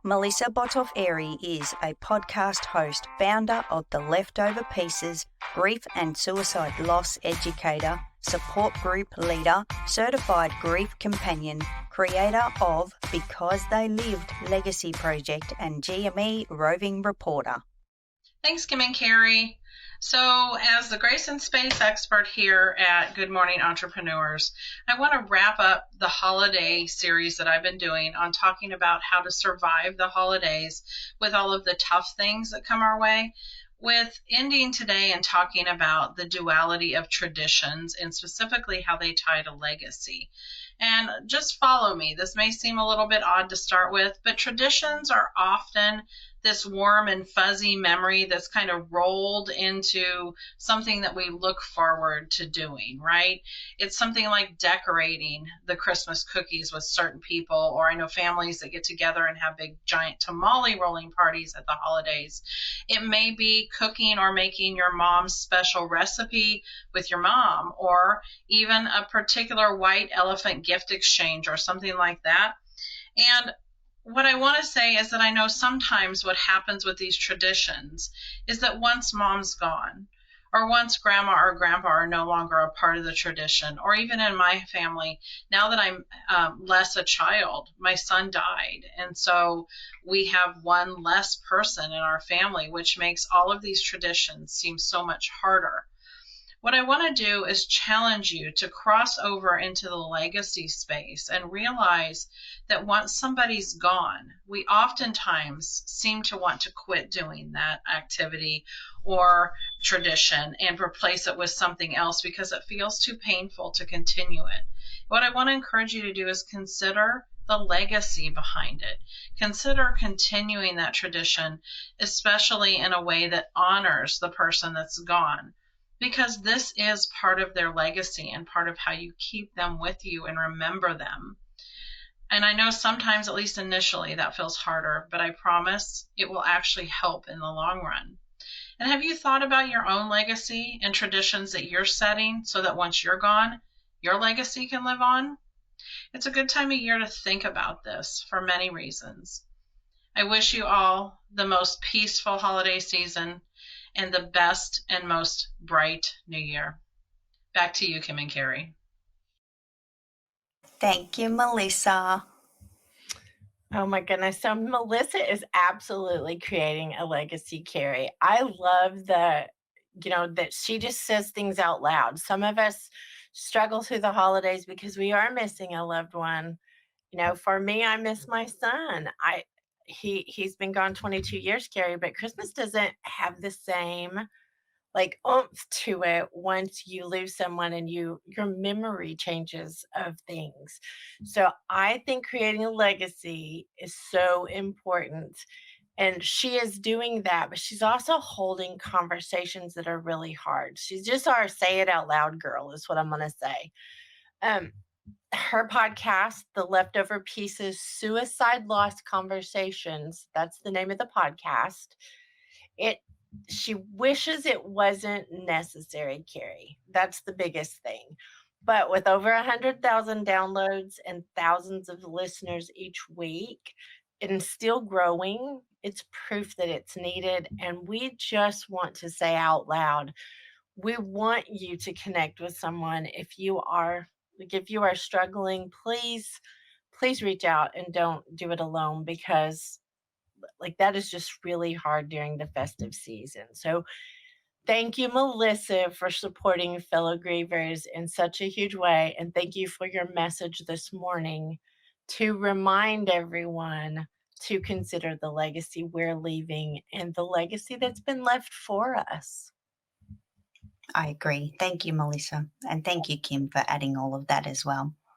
Melissa Bortorff-Arey is a podcast host, founder of The Leftover Pieces, grief and suicide loss educator, support group leader, certified grief companion, creator of Because They Lived Legacy Project, and GME roving reporter. Thanks, Kim and Carrie. So, as the Grace and Space expert here at Good Morning Entrepreneurs, I want to wrap up the holiday series that I've been doing on talking about how to survive the holidays with all of the tough things that come our way, with ending today and talking about the duality of traditions and specifically how they tie to legacy. And just follow me. This may seem a little bit odd to start with, but traditions are often this warm and fuzzy memory that's kind of rolled into something that we look forward to doing, right? It's something like decorating the Christmas cookies with certain people, or I know families that get together and have big giant tamale rolling parties at the holidays. It may be cooking or making your mom's special recipe with your mom, or even a particular white elephant gift exchange or something like that. And what I want to say is that I know sometimes what happens with these traditions is that once mom's gone, or once grandma or grandpa are no longer a part of the tradition, or even in my family, now that I'm less a child, my son died. And so we have one less person in our family, which makes all of these traditions seem so much harder. What I want to do is challenge you to cross over into the legacy space and realize that once somebody's gone, we oftentimes seem to want to quit doing that activity or tradition and replace it with something else because it feels too painful to continue it. What I want to encourage you to do is consider the legacy behind it. Consider continuing that tradition, especially in a way that honors the person that's gone, because this is part of their legacy and part of how you keep them with you and remember them. And I know sometimes, at least initially, that feels harder, but I promise it will actually help in the long run. And have you thought about your own legacy and traditions that you're setting so that once you're gone, your legacy can live on? It's a good time of year to think about this for many reasons. I wish you all the most peaceful holiday season and the best and most bright new year. Back to you, Kim and Carrie. Thank you, Melissa. Oh my goodness. So Melissa is absolutely creating a legacy, Carrie. I love that she just says things out loud. Some of us struggle through the holidays because we are missing a loved one. For me, I miss my son. He's been gone 22 years, Carrie, but Christmas doesn't have the same oomph to it once you lose someone and your memory changes of things. So I think creating a legacy is so important. And she is doing that, but she's also holding conversations that are really hard. She's just our say it out loud girl, is what I'm going to say. Her podcast, The Leftover Pieces, Suicide Loss Conversations, that's the name of the podcast. She wishes it wasn't necessary, Carrie. That's the biggest thing. But with over 100,000 downloads and thousands of listeners each week and still growing, it's proof that it's needed. And we just want to say out loud, we want you to connect with someone. If you are struggling, please reach out and don't do it alone, because that is just really hard during the festive season. So thank you, Melissa, for supporting fellow grievers in such a huge way. And thank you for your message this morning to remind everyone to consider the legacy we're leaving and the legacy that's been left for us. I agree. Thank you, Melissa. And thank you, Kim, for adding all of that as well.